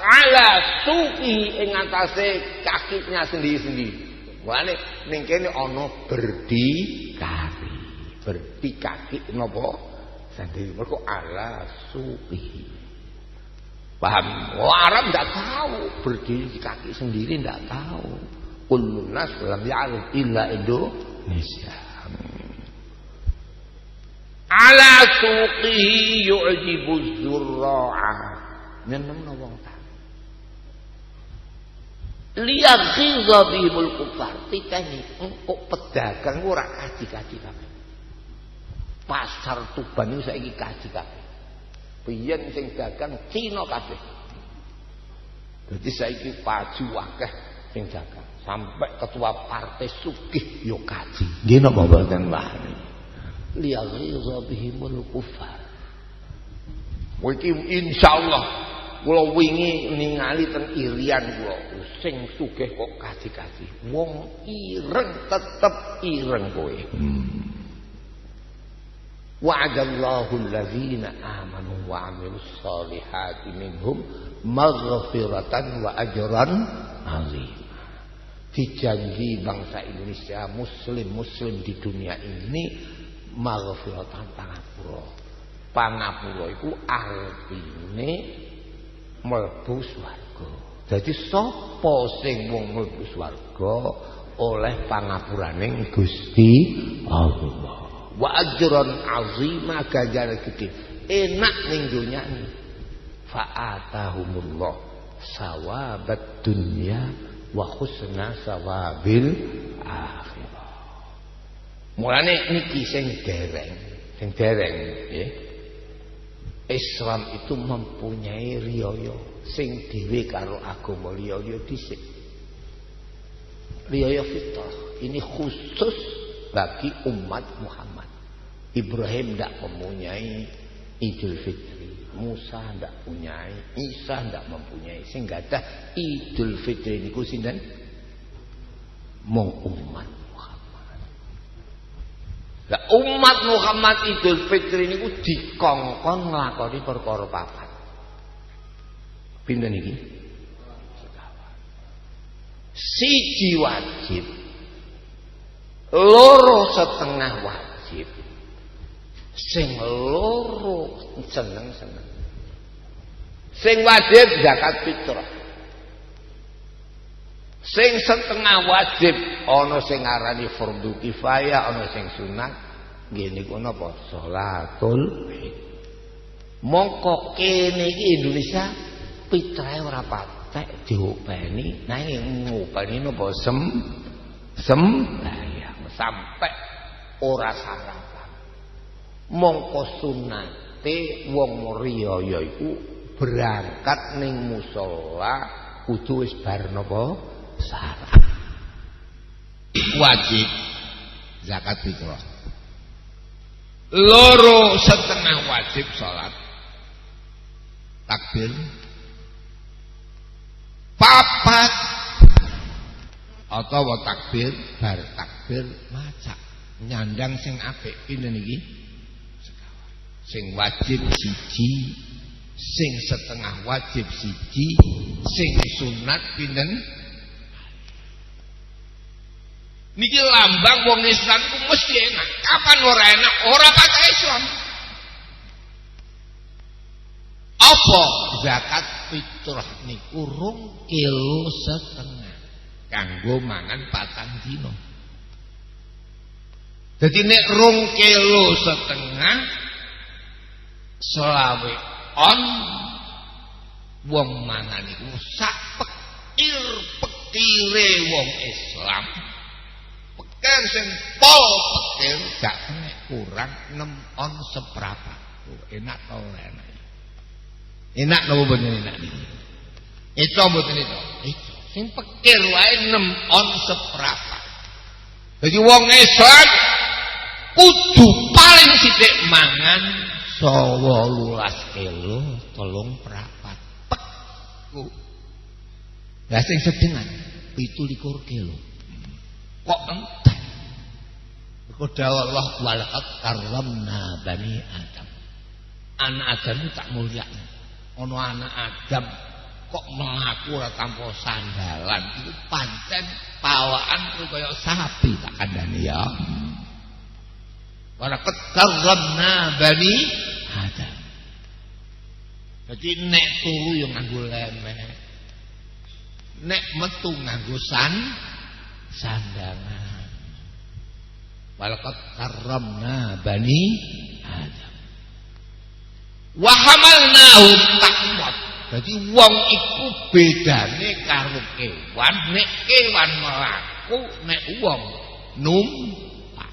ala suqi ing atase kakinya sendiri-sendiri. Wane ning kene ana berdikari. Berdikaki napa sendiri mergo ala suqi. Paham? Orang Arab tidak tahu berdiri kaki sendiri, tidak tahu. Kullun nas lam ya'rif illa Indonesia. Ala suqihi yu'jibu zurra'a. Nyenemno wong ta. Liyaghiza bihimul kufar. Titeni kok pedagang ora kaji-kaji kabeh. Pasar Tuban niku saiki kaji kabeh. Biyen sing dagang Cina kabeh. Dadi saiki paju akeh sing dagang. Sampai ketua partai sugih yo kaji. Nggih napa mboten wani. Liyaghiza bihimul kufar. Iki insyaallah kula wingi ningali teng Irian kula sing sugih kok kaji-kaji. Wong ireng tetep ireng kowe. Wa'adallahu allazina amanu wa 'amilus solihati minhum maghfiratan wa ajran 'azim. Dijanji bangsa Indonesia muslim di dunia ini maghfiratan pangapura. Pangapura iku artine mlebu swarga. Dadi sapa sing wong mlebu swarga oleh pangapuraning Gusti Allah. Wa ajran azima ganjaran gede enak ning donya fa'atahumullah sawabat dunya wa husna sawabil akhirah. Mulane niki sing dereng nggih. Islam itu mempunyai riyaya sing dhewe karo agama liya dhisik. Riyaya fitrah ini khusus bagi umat Muhammad. Ibrahim tidak mempunyai Idul Fitri, Musa tidak mempunyai, Isa tidak mempunyai. Sehingga ada Idul Fitri niku sinten? Mong umat Muhammad. Lah umat Muhammad Idul Fitri niku dikongkon nglakoni perkara papat. Pinten iki? Siji wajib, loro setengah wajib, sing loro seneng-seneng. Sing wajib zakat fitrah, sing setengah wajib ana sing arani fardhu kifayah, ana sing sunat. Nggih niku napa? Salatul Id. Mongko kene iki Indonesia fitrahe ora patek diopeni, nanging ngopeni napa sembahyang sampai ora sarapan. Mongko sunate wong riyaya iku berangkat ning musala kudu wis bar napa syarat. Wajib zakat fitrah. Loro setengah wajib salat. Takbir. Papat Atawa takbir bar takbir maca. Nyandang sing apik pinten iki? Sekawan. Sing wajib siji, sing setengah wajib siji, sing sunat pinten? Niki lambang wong Islam ku mesti enak. Kapan ora enak? Ora pakai Islam. Apa zakat fitrah niku 2,5 kilo kanggo mangan 4 dina. Dadi nek 2,5 kilo selawe on wong mangan iku sak pekire wong Islam. Peker sing pol peker gak kena kurang 6 on seprapat. Enak to ora enak? Enak napa mboten enak niki? Itu mboten itu. Itu sing pikir wae 6 on seprapat. Jadi wong Islam kudu paling sithik mangan 18 kilo 3 prapat. Pek. Lah sing sedengan 17 kilo. Kok entek? Kok dawuh Allah walaqad karramna bani Adam. Anak Adam itu tak mulyakno. Ono anak Adam kok mlaku ora tanpa sandalan itu pancen pawaan kaya sapi tak kandhani ya. Walaqad karramna bani Adam. Jadi nek turu yo nganggo lemek. Nek metu nganggo sandangan. Walaqad karramna bani Adam. Wa hamalnahum takmot. Jadi wong iku bedane karo kewan. Nek kewan mlaku, nek wong numpak.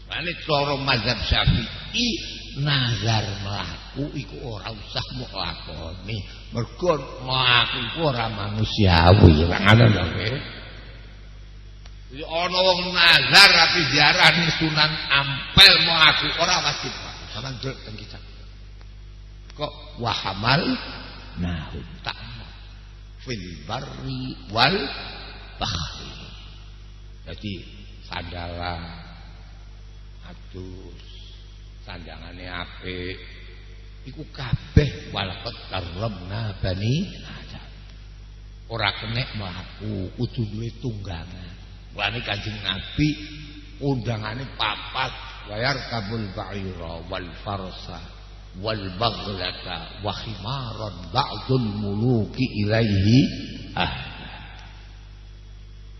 Mane cara mazhab Syafi'i nazar mlaku iku ora usah mbok lakoni. Mergo mlaku iku ora manusiawi. Ora ngono lho nggih. Jadi ana wong nazar tapi diarani Sunan Ampel mlaku ora wajib. Sampeyan ndelok teng kitab. Kok wahamal nahum ta'ma fil barri wal bahri. Jadi sandalan atus sandangane apik iku kabeh walaqad karramna bani Adam. Ora kenek mlaku kudu duwe tunggangan. Mulane Kanjeng Nabi undangane 4 wayar kabul ba'ira wal farsa wal baghlata wa khimaran ba'dul muluki ilaihi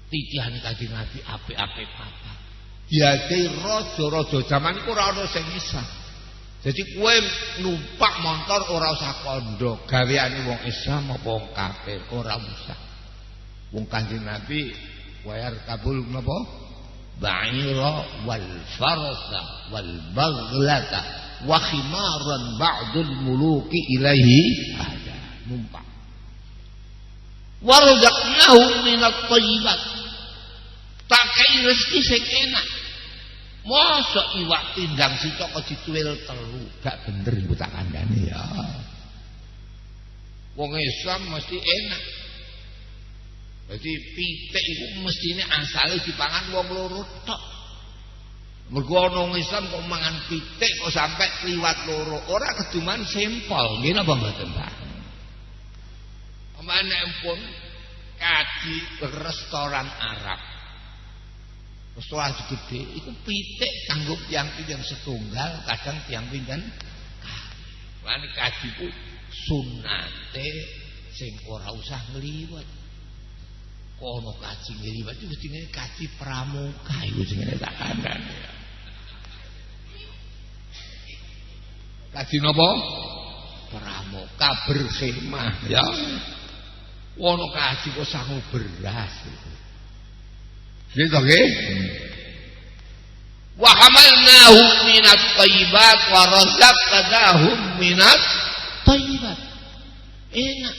titihan Kanjeng Nabi apik-apik papat. Diadai raja-raja zaman iku ora ana sing isa. Jadi kowe numpak motor ora usah kandha, gaweane wong Islam apa wong kafir ora usah. Wong Kanjeng Nabi wayar kabul napa? Ba'ira wal farsa wal baghlata wa khimaran ba'dul muluki ilaihi ada numpak. Warzaqnahu minat thayyibat. Tak kei rezeki sing enak. Mosok iwak tindang sitok kok dituil telu, gak bener iku tak kandhani ya. Wong Islam mesti enak. Jadi pitik iku mestine asale dipangan wong loro tok. Mergo ana wong Islam kok mangan pitik kok sampai liwat loro, ora keduman sempol. Nggih napa mboten, Pak? Pamane pun kaji restoran Arab. Restoran gede iku pitik kanggo tiyang pinten setunggal, kadang tiyang pinten kali. Lan kaji ku sunnate sing ora usah ngliwet. Kono kaji ngliwet iki jenenge kaji pramuka iku jenenge tak kandhani. Kaji napa? Pramuka berkhemah ya. Wono kaji kok sangu beras itu. Gitu nggih. Wa hamalnahu minat thayyibat wa razaqnahum minat thayyibat. Enak.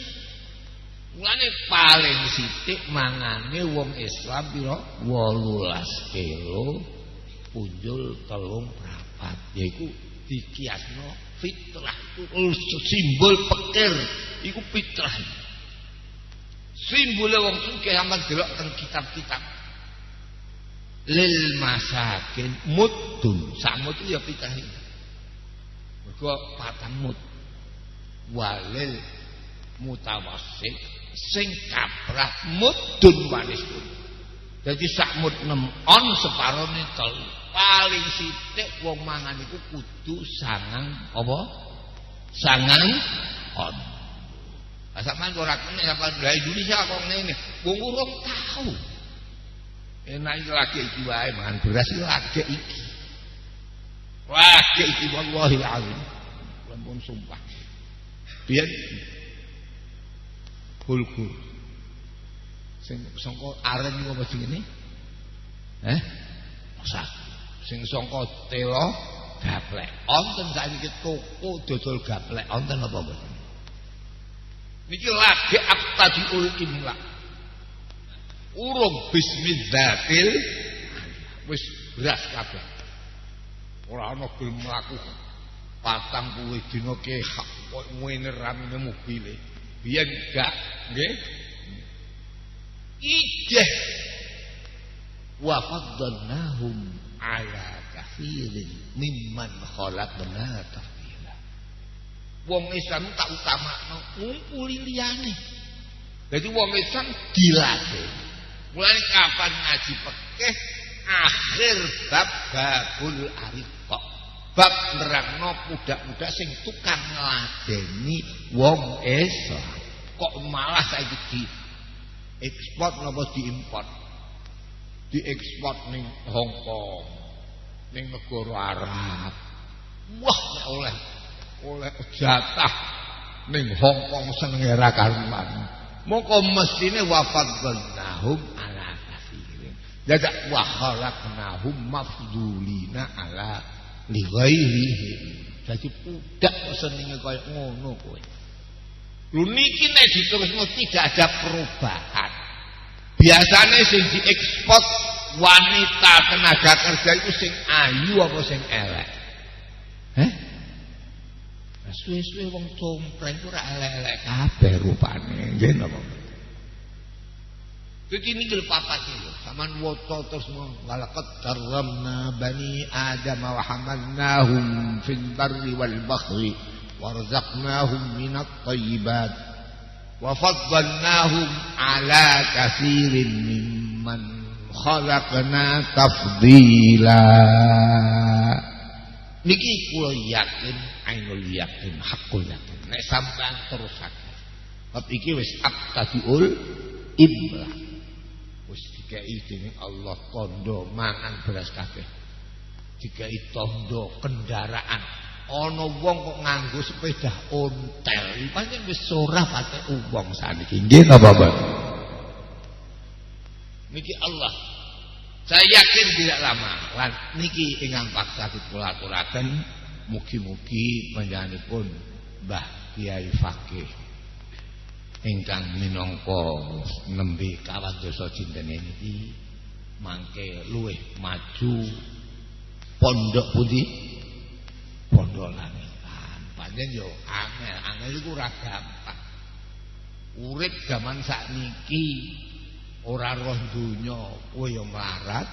Mulane paling sithik mangane wong Islam pira? 18 kilo punjul 3 prapat. Yaiku dikiasno fitrah itu simbol pikir iku fitrah. Simbole wong sugih sampean delok teng kitab-kitab. Lil masakin mudun, samut ya pitahi. Mergo patang mud. Walil mutawassit sing kaprah mudun wanisun. Dadi sak mud 6 on separone 3. Paling sithik wong mangan iku kudu 9 apa? 9 on. Sampeyan ora kene sampeyan dari Indonesia kok ngene. Wong urung tahu. Enak iki lagi iki wae mangan beras iki lagi iki. Lagi iki wallahi alazim. Lampun sumpah. Biyen bulgur. Sing sangka aren iki apa jenenge? Masak. Sing sangka tela gaplek. Wonten saiki toko dodol gaplek wonten apa mboten? Niki lagi abtadiul imla. Urung bismidzatil wis beras kabeh. Ora ana gelem mlaku 40 dina ke kok ngene ramine mobile. Biyen gak nggih. Ijeh wa faddalnahum ala katsirin mimman khalaqna tafdila. Wong Islam tak utamakno ngumpuli liyane. Dadi wong Islam dilatih. Mulane kapan ngaji fikih akhir bab babul ariqah. Bab nerangno budak-budak sing tukang ngladeni wong Islam. Kok malah saiki di ekspor napa diimpor? Diekspor ning Hong Kong, ning negara Arab. Wah, nek oleh jatah ning Hong Kong senenge ra karuan. Mongko mestine wafadzalnahum ala katsirin. Dadak wa khalaqnahum mafdulina ala li ghairihi. Dadi budak kok senenge kaya ngono kowe. Lho niki nek diterusno tidak ada perubahan. Biasanya sing diekspor wanita tenaga kerja itu sing ayu apa sing elek? Suwe-suwe wong compleng ora elek-elek kabeh rupane. Nggih napa? Dadi niki lho papat iki. Saman waca terus walaqad karramna bani adam wa hamalnahum fil barri wal bahri warzaqnahum minat thayyibat wa faddalnahum ala katsirin mimman khalaqna tafdila. Niki kula yakin ainul yakin hakul yakin nek sampean terusake bab iki wis abtadiul imla wis dikai dening Allah tondo mangan beras kabeh dikai tondo kendaraan ana wong kok nganggo sepeda ontel pancen wis ora patek wong saniki nggih napa Bapak niki Allah saya yakin tidak lama lan niki ingkang paksa kula aturaken mugi-mugi panjenenganipun Mbah Kiai Fakih ingkang minangka nembe kawandosa jintene niki mangke luwih maju pondok pundi pondok langitan pancen yo angel iku ora gampang urip zaman sakniki ora roh donya kowe yo melarat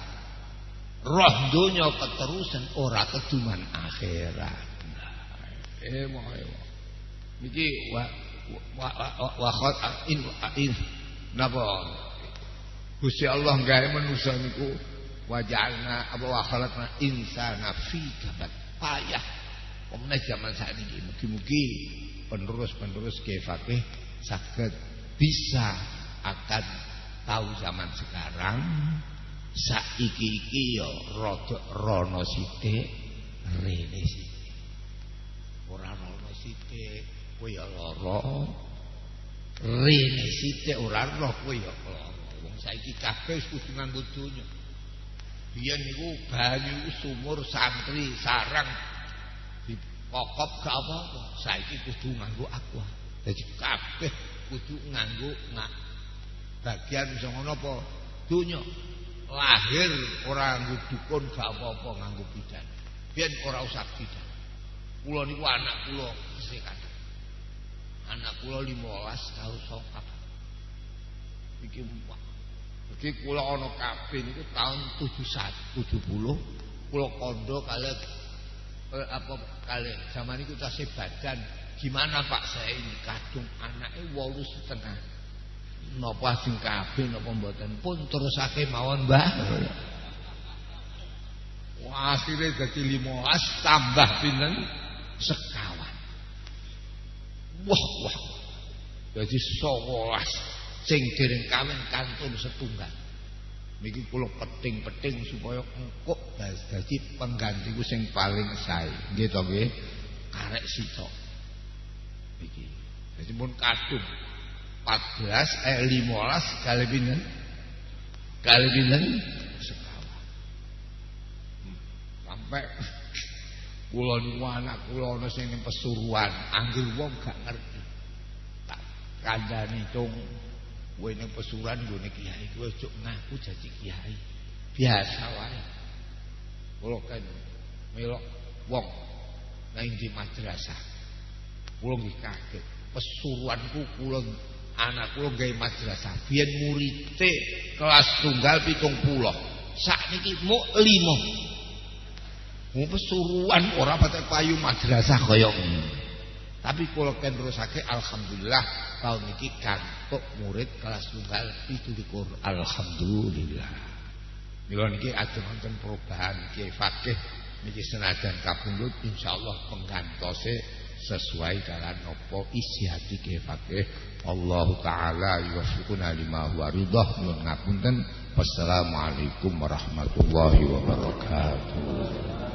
roh donya keterusan ora keduman akhirat. Niki napa Gusti Allah gawe manusa niku wajalna apa wa khalaqna insana fi kabad payah. Omne zaman sakniki mugi-mugi penerus-penerus Kiai Fakih saged bisa akan tahu zaman sekarang saiki ya rada rono sithik rene sithik ora rono sithik kowe ya lara rene sithik ora roh kowe ya lara wong saiki kabeh wis kudu nganggo donya biyen niku banyu sumur santri sarang dipokop gak apa-apa saiki kudu nganggo aqua dadi kabeh kudu nganggo bagian iso ngono apa donya lahir ora nganggo dukun gak apa-apa nganggo bidan. Biyen ora usah bidan. Kula niku anak kula isih kadang. Anak kula 15 tahun sokap. Iki kula ana kabeh niku taun 70 kula kondo kalih zaman iku tasih badan. Gimana Pak saya ini kadung anake 8,5. Napa asing kabeh napa mboten pun terusake mawon Mbah. Wah, akhirnya jadi 15 tambah pinten sekawan. Wah. Jadi 11 sing dereng kawin kantun setunggal. Niki kula peting-peting supaya engkok dadi penggantiku sing paling sae. Nggih to nggih. Karek sitok. Niki. Dadi pun kadung 15 kali pinten? Kali pinten? Sampai kula niku anak kula ana sing ning Pesuruan, anggere wong gak ngerti. Tak kandhani cung, kowe ning Pesuruan nggone kiai, kowe ojo ngaku dadi kiai. Biasa wae. Kula kan melok wong nang di madrasah. Kula nggih kaget. Pesuruanku kula anak kula gawe madrasah. Biyen murite kelas tunggal 70. Sakniki muk 5. Pesuruan ora patek payu madrasah kaya ngono. Tapi kula terusake alhamdulillah tahun iki kantuk murid kelas tunggal 17. Alhamdulillah. Mila niki ajeng wonten perubahan Kiai Fakih niki senajan kapundhut insyaallah penggantose sesuai dengan napa isi hati Kiai Fakih. Allah taala yuwaffiquna lima huwa ridha. Nuwun ngapunten. Wassalamualaikum warahmatullahi wabarakatuh.